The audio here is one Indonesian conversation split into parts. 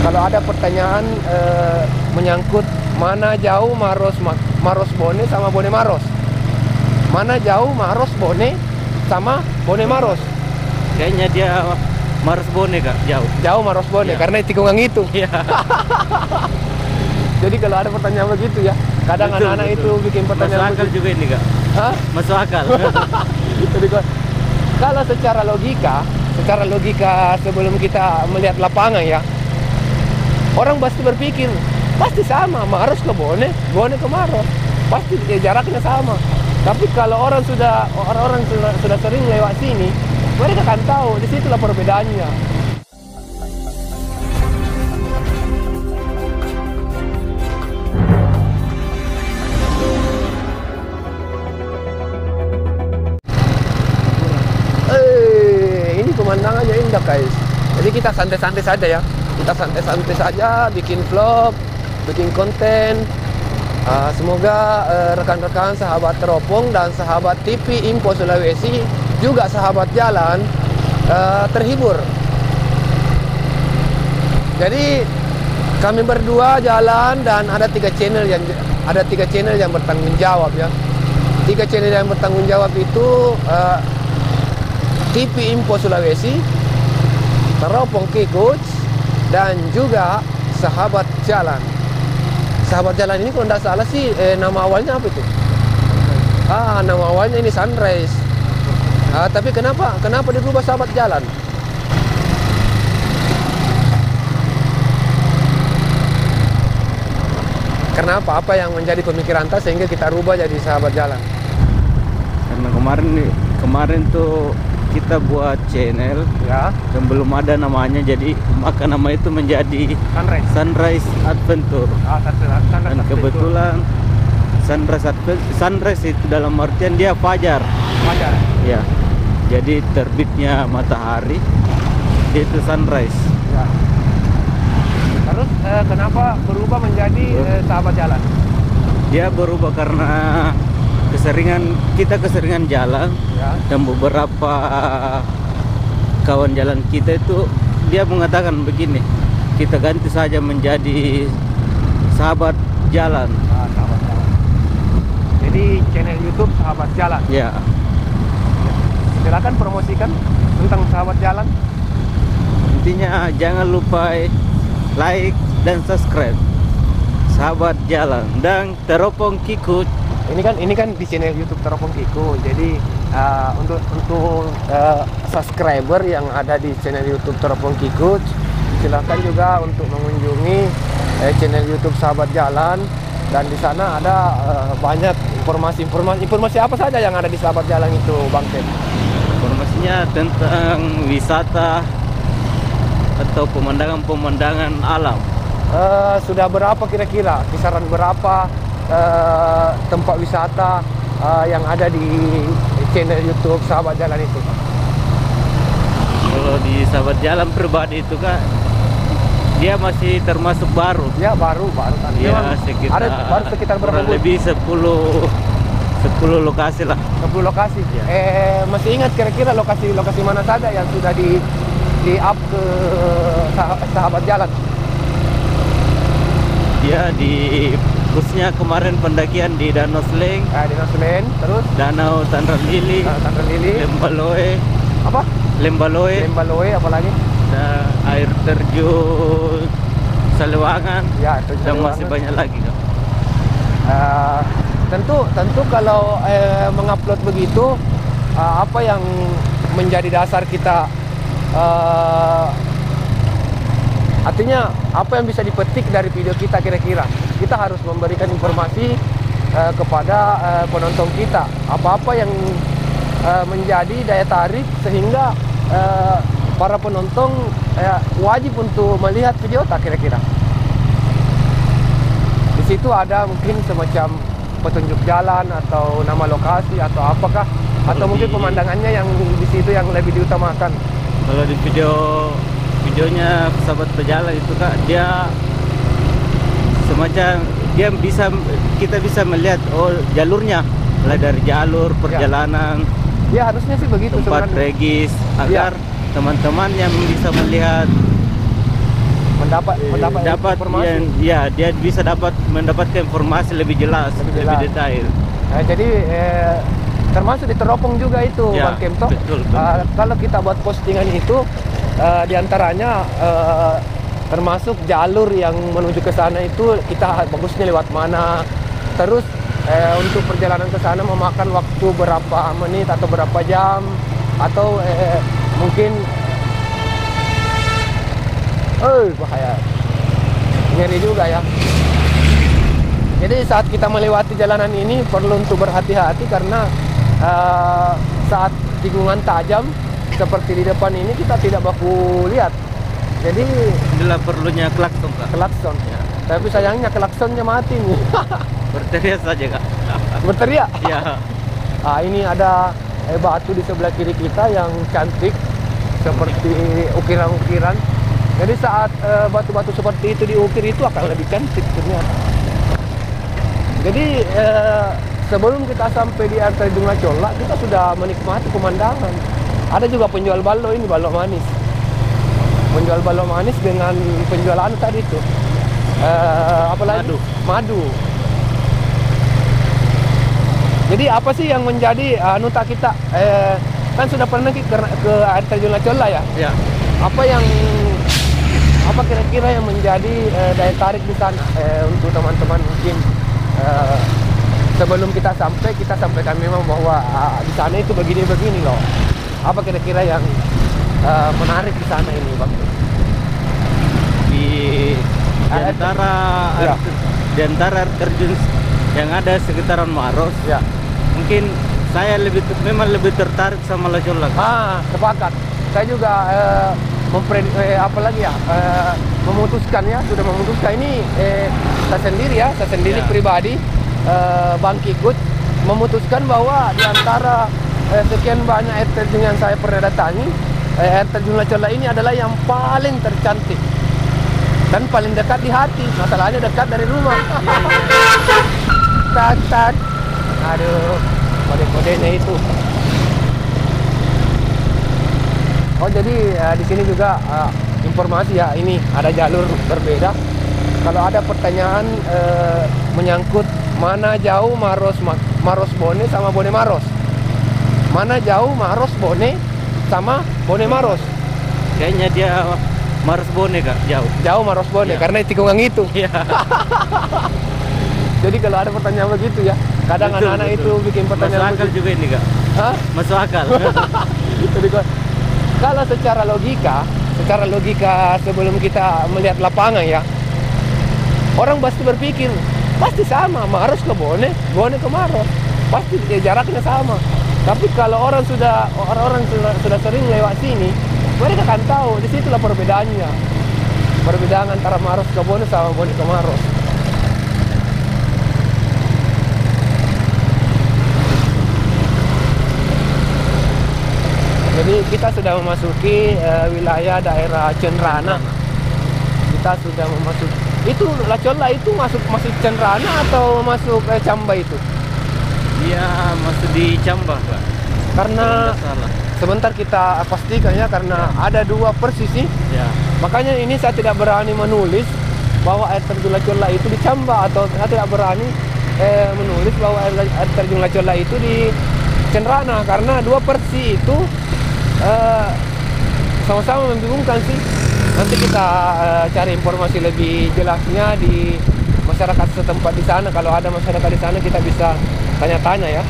kalau ada pertanyaan menyangkut mana jauh Maros Bone sama Bone Maros. Mana jauh Maros Bone sama Bone Maros? Kayaknya dia Maros Bone Kak, jauh. Jauh Maros Bone Ya. karena tikungan itu. Iya. Jadi kalau ada pertanyaan begitu ya, kadang Betul, anak-anak betul. itu bikin Masuk pertanyaan akal begitu. juga ini Kak. Hah? Masuk akal. Jadi kalau secara logika sebelum kita melihat lapangan ya, orang pasti berpikir pasti sama, Maros ke Bone, Bone ke Maros, pasti jaraknya sama. Tapi kalau orang-orang sudah sering lewat sini, mereka kan tahu disitulah perbedaannya. Ini pemandangannya indah guys. Jadi kita santai-santai saja ya. Kita santai-santai saja, bikin vlog, bikin konten. Semoga rekan-rekan sahabat teropong dan sahabat TV Info Sulawesi, juga sahabat jalan, terhibur. Jadi kami berdua jalan dan ada tiga channel yang bertanggung jawab ya. Tiga channel yang bertanggung jawab itu TV Info Sulawesi, Teropong Kikuts, dan juga Sahabat Jalan. Sahabat Jalan ini kalau tidak salah sih nama awalnya apa itu? Nama awalnya ini Sunrise. Tapi kenapa dirubah Sahabat Jalan? Kenapa? Apa yang menjadi pemikiran kita sehingga kita rubah jadi Sahabat Jalan? Karena kemarin tuh kita buat channel Ya, yang belum ada namanya, jadi maka nama itu menjadi Sunrise. Sunrise Adventure. Dan kebetulan Sunrise itu dalam artian dia fajar. Fajar. Ya. Jadi terbitnya matahari itu sunrise. Ya. Terus kenapa berubah menjadi Sahabat Jalan? Dia berubah karena kita keseringan jalan, Ya. dan beberapa kawan jalan kita itu dia mengatakan begini, kita ganti saja menjadi Sahabat Jalan. Sahabat Jalan. Jadi channel YouTube Sahabat Jalan. Ya. Silakan promosikan tentang Sahabat Jalan. Intinya jangan lupa like dan subscribe Sahabat Jalan dan Teropong Kikuts. Ini kan di channel YouTube Teropong Kiku. Jadi untuk subscriber yang ada di channel YouTube Teropong Kiku, silakan juga untuk mengunjungi channel YouTube Sahabat Jalan, dan di sana ada banyak informasi apa saja yang ada di Sahabat Jalan itu, Bang Ken. Informasinya tentang wisata atau pemandangan-pemandangan alam. Sudah berapa kira-kira kisaran berapa tempat wisata yang ada di channel YouTube Sahabat Jalan itu? Kalau di Sahabat Jalan pribadi itu Kak, dia masih termasuk baru. Ya baru kan. Ya, sekitar Baru sekitar berapa kurang bulan? lebih 10 lokasi lah. 10 lokasi. Ya. Masih ingat kira-kira lokasi mana saja yang sudah di up ke Sahabat Jalan? Dia khususnya kemarin pendakian di Danau Sleng, Di Nasmen, terus Danau Tanran Lili, Tantra Lili, Lembaloe, apa? Lembaloe, Lembaloe, apa lagi? dan air terjun Salewangan, Ya, itu dan Salewangan. masih banyak lagi Kak. Tentu kalau mengupload begitu, apa yang menjadi dasar kita, artinya apa yang bisa dipetik dari video kita kira-kira? Kita harus memberikan informasi kepada penonton kita, apa-apa yang menjadi daya tarik sehingga para penonton wajib untuk melihat video tak kira-kira. Di situ ada mungkin semacam petunjuk jalan atau nama lokasi atau apakah, atau mungkin pemandangannya yang di situ yang lebih diutamakan. Kalau di videonya Sahabat Pejalan itu Kak, dia semacam kita bisa melihat jalurnya, mulai dari jalur perjalanan, Ya harusnya sih begitu tempat sebenarnya. regis, agar teman-teman yang bisa melihat dapat informasi. dia bisa mendapatkan informasi lebih jelas, lebih detail. Jadi termasuk di teropong juga itu, Ya, Bang Kemto. betul. Kalau kita buat postingan itu, diantaranya termasuk jalur yang menuju ke sana itu kita bagusnya lewat mana. Terus untuk perjalanan ke sana memakan waktu berapa menit atau berapa jam, atau mungkin bahaya, ngeri juga ya. Jadi saat kita melewati jalanan ini perlu untuk berhati-hati karena saat tikungan tajam seperti di depan ini kita tidak baku lihat. Jadi inilah perlunya klakson, Kak. Klakson ya. Tapi sayangnya klaksonnya mati nih. Berteriak saja, Kak. Berteriak? Ya. Ini ada batu di sebelah kiri kita yang cantik seperti ukiran-ukiran. Jadi saat batu-batu seperti itu diukir itu akan lebih cantik ternyata. Jadi sebelum kita sampai di air terjun Lacolla, kita sudah menikmati pemandangan. Ada juga penjual ballo ini, ballo manis. Penjual ballo manis dengan penjual anu tadi itu. Apa lagi? Madu. Jadi apa sih yang menjadi nuta kita? Kan sudah pernah ke air terjun Lacolla ya? Ya. Apa kira-kira yang menjadi daya tarik di sana untuk teman-teman mungkin sebelum kita sampaikan memang bahwa di sana itu begini-begini loh. Apa kira-kira yang menarik di sana ini, Bang? Di antara air terjun yang ada sekitaran Maros, ya. Mungkin saya memang lebih tertarik sama Lacolla. Sepakat. Saya juga sudah memutuskan ini saya sendiri pribadi, Bang Kikut memutuskan bahwa di antara sekian banyak air terjun yang saya pernah datangi, air terjun Lacolla ini adalah yang paling tercantik dan paling dekat di hati. Masalahnya dekat dari rumah. Tak. Aduh, kode-kodenya itu. Oh, jadi di sini juga informasi ya, ini ada jalur berbeda. Kalau ada pertanyaan menyangkut mana jauh Maros Bone sama Bone Maros. Mana jauh Maros Bone sama Bone Maros? Kayaknya dia Maros Bone, Kak, jauh. Jauh Maros Bone ya. Karena tikungan itu. Iya. Jadi kalau ada pertanyaan begitu ya, kadang anak-anak itu bikin pertanyaan masuk akal juga ini, Kak. Hah? Masuk akal. Jadi kalau secara logika sebelum kita melihat lapangan ya, orang pasti berpikir pasti sama, Maros ke Bone, Bone ke Maros, pasti jaraknya sama. Tapi kalau orang sudah sering lewat sini, mereka akan tahu di situlah perbedaannya. Perbedaan antara Maros ke Bone sama Bone ke Maros. Jadi kita sudah memasuki wilayah daerah Cenrana. Kita sudah memasuki. Itu Lacolla itu masuk Cenrana atau masuk Camba itu? Iya, masuk di Camba, Kak. Karena sebentar kita pastikan ya, karena ada dua persisi. Ya. Makanya ini saya tidak berani menulis bahwa air terjun Lacolla itu di Camba, atau saya tidak berani menulis bahwa air terjun Lacolla itu di Cenrana, karena dua persi itu sama-sama membingungkan sih. Nanti kita cari informasi lebih jelasnya di masyarakat setempat di sana. Kalau ada masyarakat di sana kita bisa tanya-tanya ya.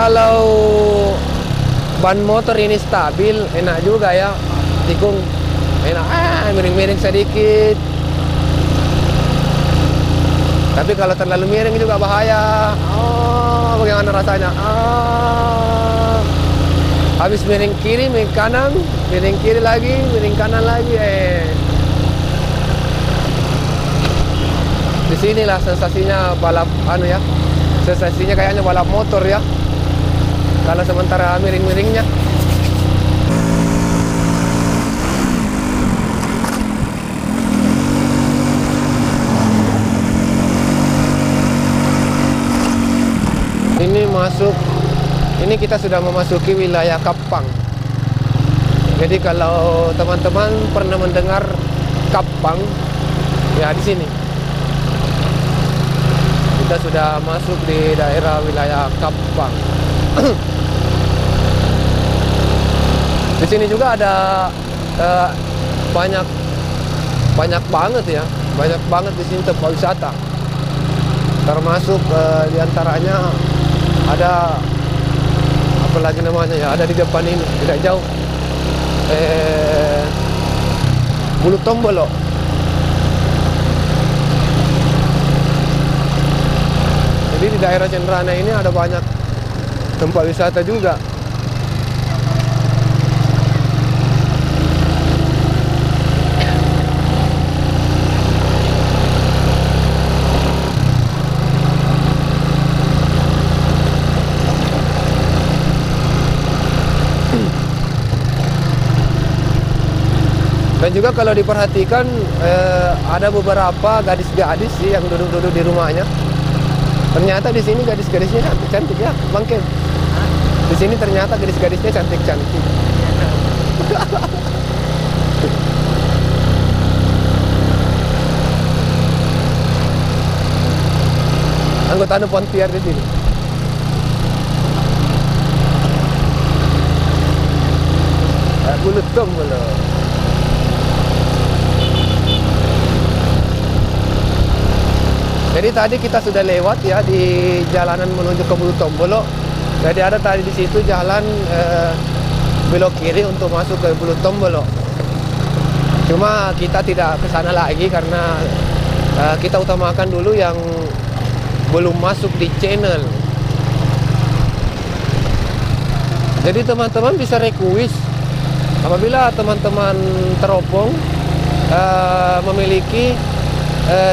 Kalau ban motor ini stabil, enak juga ya, tikung enak, miring-miring sedikit. Tapi kalau terlalu miring juga bahaya. Bagaimana rasanya? Habis miring kiri, miring kanan, miring kiri lagi, miring kanan lagi. Di sinilah sensasinya balap ya. Sensasinya kayaknya balap motor ya. Kalau sementara miring-miringnya. masuk, ini kita sudah memasuki wilayah Kapang. Jadi kalau teman-teman pernah mendengar Kapang, ya di sini. Kita sudah masuk di daerah wilayah Kapang. Di sini juga ada banyak banget ya, banyak banget di sini tempat wisata. Termasuk diantaranya ada apa lagi namanya ya, ada di depan ini tidak jauh, Bulu Tombolo. Jadi di daerah Cenrana ini ada banyak tempat wisata juga. Dan juga kalau diperhatikan ada beberapa gadis-gadis sih yang duduk-duduk di rumahnya. Ternyata di sini gadis-gadisnya cantik-cantik ya, Bang Ken. Di sini ternyata gadis-gadisnya cantik-cantik. Anggota Pontiar di sini. Bulu Tombolo. Jadi tadi kita sudah lewat ya di jalanan menuju ke Bulu Tombolo. Jadi ada tadi di situ jalan belok kiri untuk masuk ke Bulu Tombolo. Cuma kita tidak ke sana lagi karena kita utamakan dulu yang belum masuk di channel. Jadi teman-teman bisa request apabila teman-teman teropong memiliki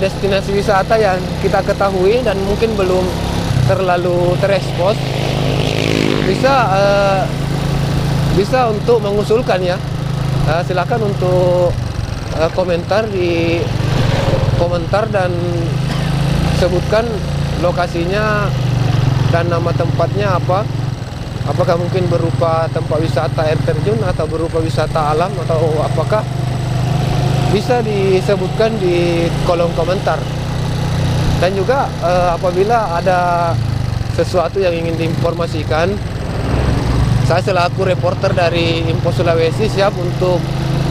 destinasi wisata yang kita ketahui dan mungkin belum terlalu terekspos, bisa untuk mengusulkan ya. Silakan untuk komentar di komentar dan sebutkan lokasinya dan nama tempatnya apa. Apakah mungkin berupa tempat wisata air terjun atau berupa wisata alam atau apakah, bisa disebutkan di kolom komentar. Dan juga apabila ada sesuatu yang ingin diinformasikan, saya selaku reporter dari Info Sulawesi siap untuk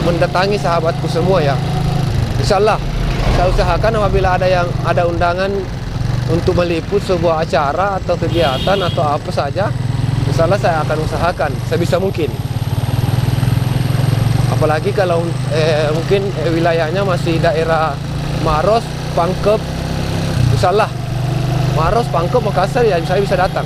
mendatangi sahabatku semua ya. Insyaallah saya usahakan apabila ada undangan untuk meliput sebuah acara atau kegiatan atau apa saja, insyaallah saya akan usahakan sebisa mungkin. Apalagi kalau mungkin wilayahnya masih daerah Maros, Pangkep, insyaallah Maros, Pangkep, Makassar ya saya bisa datang.